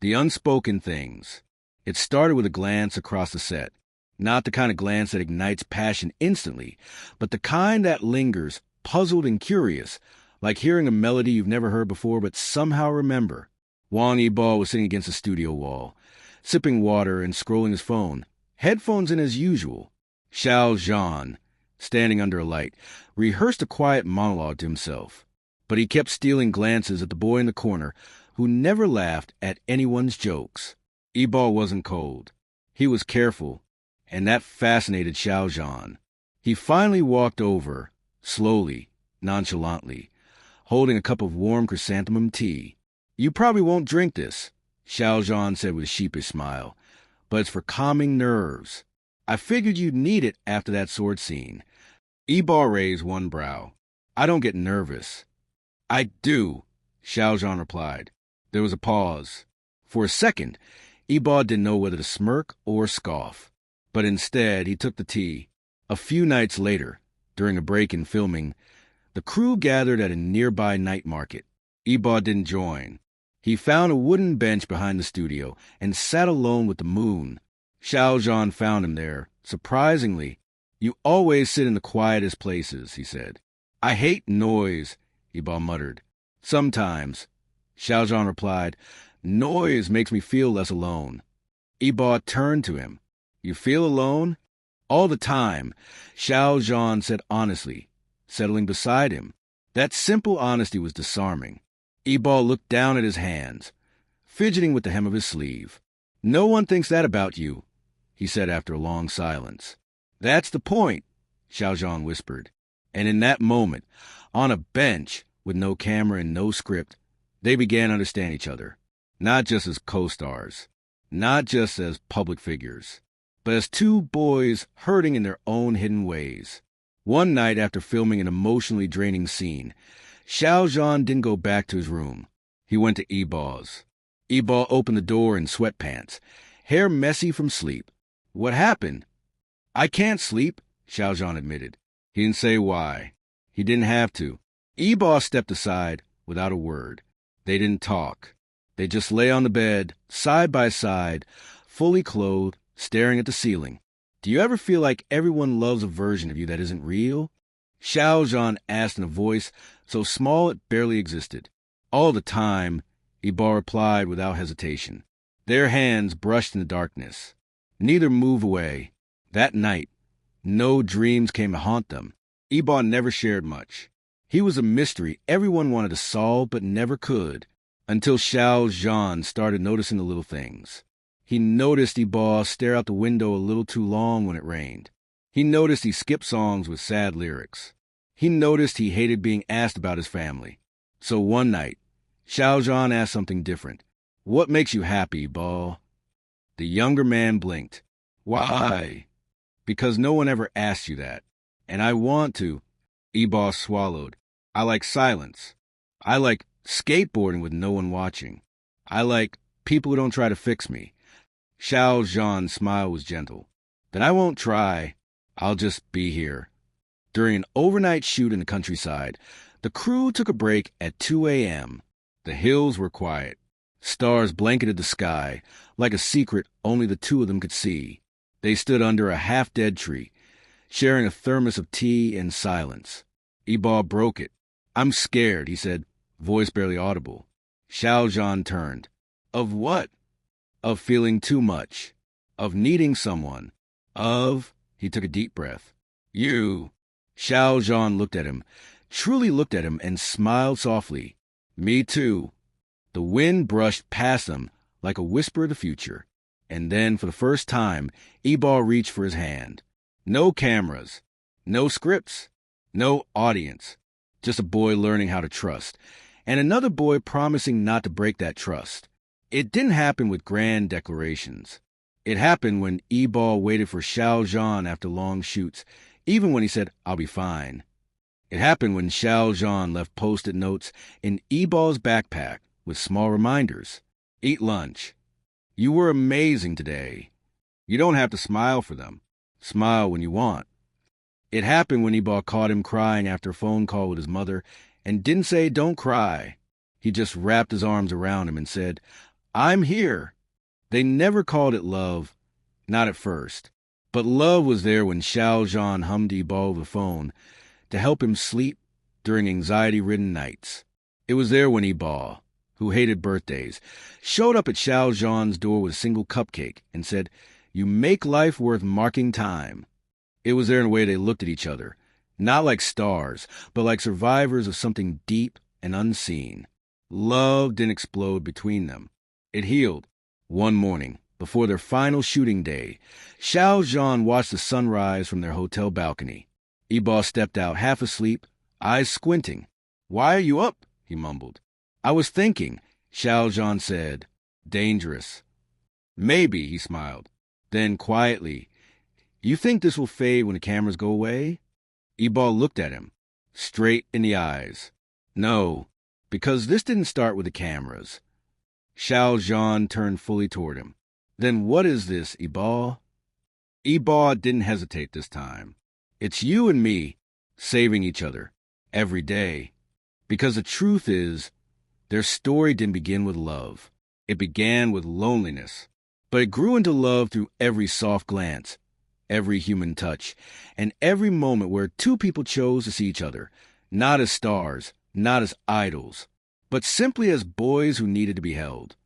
The unspoken things. It started with a glance across the set. Not the kind of glance that ignites passion instantly, but the kind that lingers, puzzled and curious, like hearing a melody you've never heard before but somehow remember. Wang Yibao was sitting against the studio wall, sipping water and scrolling his phone, headphones in as usual. Xiao Zhan, standing under a light, rehearsed a quiet monologue to himself, but he kept stealing glances at the boy in the corner who never laughed at anyone's jokes. Yibao wasn't cold. He was careful, and that fascinated Xiao Zhan. He finally walked over, slowly, nonchalantly, holding a cup of warm chrysanthemum tea. "You probably won't drink this," Xiao Zhan said with a sheepish smile, "but it's for calming nerves. I figured you'd need it after that sword scene." Yibao raised one brow. "I don't get nervous." "I do," Xiao Zhan replied. There was a pause. For a second, Yibao didn't know whether to smirk or scoff. But instead, he took the tea. A few nights later, during a break in filming, the crew gathered at a nearby night market. Yibao didn't join. He found a wooden bench behind the studio and sat alone with the moon. Xiao Zhan found him there. Surprisingly, "You always sit in the quietest places," he said. "I hate noise," Yibao muttered. "Sometimes," Xiao Zhan replied, "noise makes me feel less alone." Yibao turned to him. "You feel alone?" "All the time," Xiao Zhan said honestly, settling beside him. That simple honesty was disarming. Yibao looked down at his hands, fidgeting with the hem of his sleeve. "No one thinks that about you," he said after a long silence. "That's the point," Xiao Zhan whispered. And in that moment, on a bench with no camera and no script, they began to understand each other, not just as co-stars, not just as public figures, but as two boys hurting in their own hidden ways. One night after filming an emotionally draining scene, Xiao Zhan didn't go back to his room. He went to Yibao's. Yibao opened the door in sweatpants, hair messy from sleep. "What happened?" "I can't sleep," Xiao Zhan admitted. He didn't say why. He didn't have to. Yibao stepped aside without a word. They didn't talk. They just lay on the bed, side by side, fully clothed, staring at the ceiling. "Do you ever feel like everyone loves a version of you that isn't real?" Xiao Zhan asked in a voice so small it barely existed. "All the time," Yibao replied without hesitation. Their hands brushed in the darkness. Neither moved away. That night, no dreams came to haunt them. Yibao never shared much. He was a mystery everyone wanted to solve but never could, until Xiao Zhan started noticing the little things. He noticed Yibao stare out the window a little too long when it rained. He noticed he skipped songs with sad lyrics. He noticed he hated being asked about his family. So one night, Xiao Zhan asked something different. "What makes you happy, Yibao?" The younger man blinked. "Why?" "Because no one ever asked you that. And I want to." Yibao swallowed. "I like silence. I like skateboarding with no one watching. I like people who don't try to fix me." Xiao Zhan's smile was gentle. "Then I won't try. I'll just be here." During an overnight shoot in the countryside, the crew took a break at 2 a.m. The hills were quiet. Stars blanketed the sky, like a secret only the two of them could see. They stood under a half-dead tree, sharing a thermos of tea in silence. Yibao broke it. "I'm scared," he said, voice barely audible. Xiao Zhan turned. "Of what?" "Of feeling too much. Of needing someone. Of..." He took a deep breath. "You." Xiao Zhan looked at him, truly looked at him, and smiled softly. "Me too." The wind brushed past them like a whisper of the future. And then, for the first time, Yibao reached for his hand. No cameras. No scripts. No audience. Just a boy learning how to trust. And another boy promising not to break that trust. It didn't happen with grand declarations. It happened when Yibao waited for Xiao Zhan after long shoots, even when he said, "I'll be fine." It happened when Xiao Zhan left post-it notes in Yibao's backpack with small reminders. "Eat lunch." "You were amazing today." You don't have to smile for them. Smile when you want. It happened when Yibao caught him crying after a phone call with his mother and didn't say, "Don't cry." He just wrapped his arms around him and said, I'm here. They never called it love, not at first. But love was there when Xiao Zhan hummed Ebal the phone to help him sleep during anxiety-ridden nights. It was there when Ebal, who hated birthdays, showed up at Xiao Zhan's door with a single cupcake and said, "You make life worth marking time." It was there in the way they looked at each other, not like stars, but like survivors of something deep and unseen. Love didn't explode between them. It healed. One morning, before their final shooting day, Xiao Zhan watched the sunrise from their hotel balcony. Ebal stepped out, half asleep, eyes squinting. "Why are you up?" he mumbled. "I was thinking," Xiao Zhan said. "Dangerous." "Maybe," he smiled. Then, quietly, "You think this will fade when the cameras go away?" Ebal looked at him, straight in the eyes. "No, because this didn't start with the cameras." Xiao Zhan turned fully toward him. "Then what is this, Ebal?" Ebal didn't hesitate this time. "It's you and me, saving each other, every day. Because the truth is, their story didn't begin with love. It began with loneliness. But it grew into love through every soft glance, every human touch, and every moment where two people chose to see each other, not as stars, not as idols, but simply as boys who needed to be held.